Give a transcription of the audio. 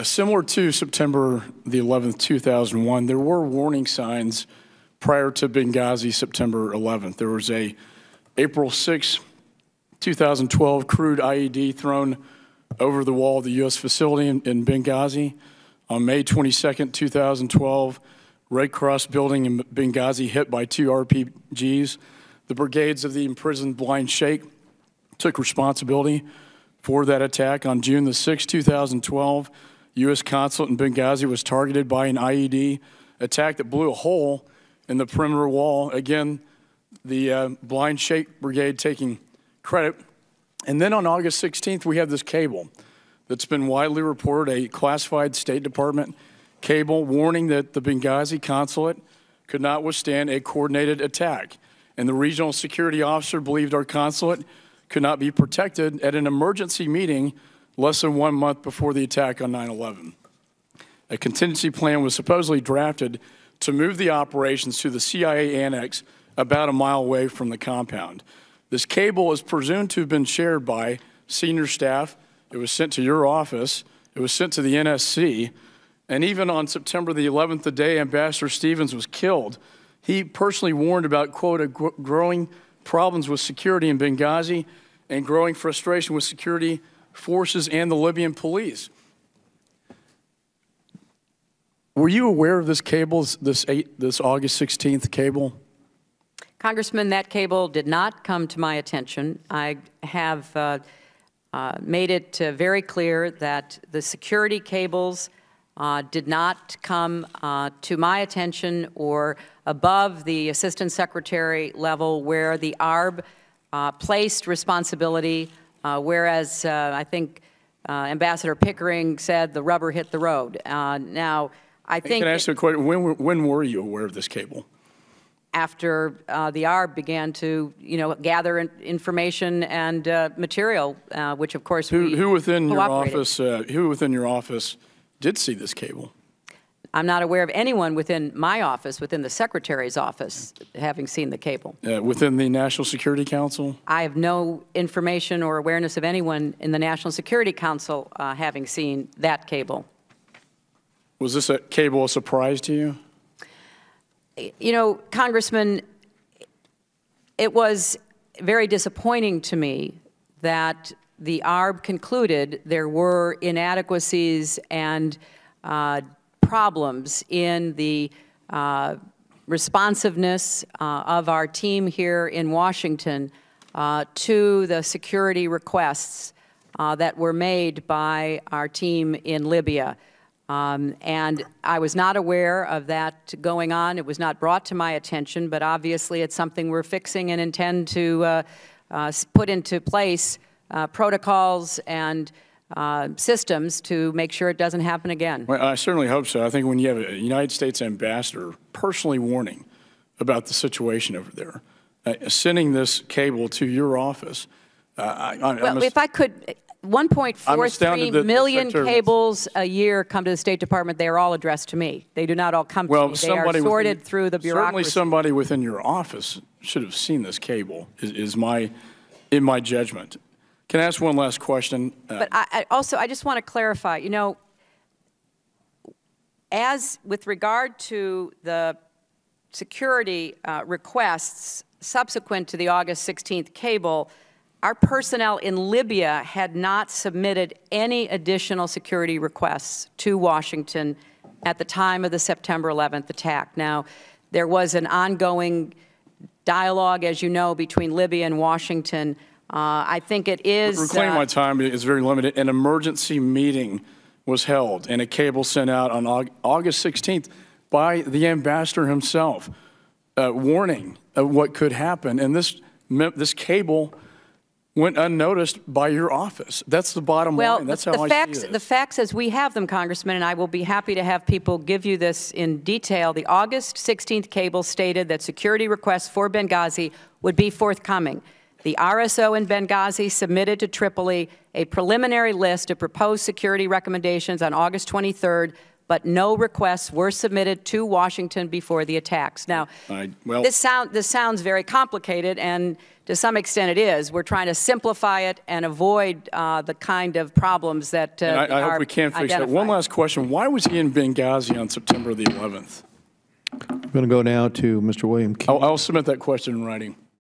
Similar to September the 11th, 2001, there were warning signs prior to Benghazi, September 11th. There was a April 6, 2012 crude IED thrown over the wall of the U.S. facility in Benghazi. On May 22nd, 2012, Red Cross building in Benghazi hit by 2 RPGs. The brigades of the imprisoned blind sheikh took responsibility for that attack. On June the 6th, 2012, U.S. consulate in Benghazi was targeted by an IED attack that blew a hole in the perimeter wall. Again, the blind sheikh brigade taking credit. And then on August 16th, we have this cable that's been widely reported, a classified State Department cable warning that the Benghazi consulate could not withstand a coordinated attack. And the regional security officer believed our consulate could not be protected at an emergency meeting less than 1 month before the attack on 9/11. A contingency plan was supposedly drafted to move the operations to the CIA annex about a mile away from the compound. This cable is presumed to have been shared by senior staff. It was sent to your office. It was sent to the NSC. And even on September the 11th, the day Ambassador Stevens was killed, he personally warned about, quote, growing problems with security in Benghazi and growing frustration with security forces and the Libyan police. Were you aware of this cable, this August 16th cable? Congressman, that cable did not come to my attention. I have made it very clear that the security cables did not come to my attention or above the Assistant Secretary level where the ARB placed responsibility, whereas I think Ambassador Pickering said the rubber hit the road. Now, I think— Can I ask you a question? When were you aware of this cable? After the ARB began to, gather information and material, which of course who within your office did see this cable? I'm not aware of anyone within my office, within the Secretary's office, having seen the cable. Within the National Security Council? I have no information or awareness of anyone in the National Security Council having seen that cable. Was this cable a surprise to you? You know, Congressman, it was very disappointing to me that the ARB concluded there were inadequacies and problems in the responsiveness of our team here in Washington to the security requests that were made by our team in Libya. And I was not aware of that going on. It was not brought to my attention, but obviously it's something we're fixing and intend to put into place protocols and systems to make sure it doesn't happen again. Well, I certainly hope so. I think when you have a United States ambassador personally warning about the situation over there, sending this cable to your office, well, if I could— 1.43 million cables a year come to the State Department. They are all addressed to me. They do not all come to me. They are sorted through the bureaucracy. Certainly somebody within your office should have seen this cable, in my judgment. Can I ask one last question? But I just want to clarify, you know, as with regard to the security requests subsequent to the August 16th cable, our personnel in Libya had not submitted any additional security requests to Washington at the time of the September 11th attack. Now, there was an ongoing dialogue, as you know, between Libya and Washington. I think it is— Reclaim my time is very limited. An emergency meeting was held and a cable sent out on August 16th by the ambassador himself, warning of what could happen. And this cable went unnoticed by your office. That's the bottom line. That's how I see it. The facts as we have them, Congressman, and I will be happy to have people give you this in detail. The August 16th cable stated that security requests for Benghazi would be forthcoming. The RSO in Benghazi submitted to Tripoli a preliminary list of proposed security recommendations on August 23rd, but no requests were submitted to Washington before the attacks. Now, this sounds very complicated, and to some extent it is. We're trying to simplify it and avoid the kind of problems that And I are hope we can fix that. identified. One last question. Why was he in Benghazi on September the 11th? I'm going to go now to Mr. William King. I'll submit that question in writing.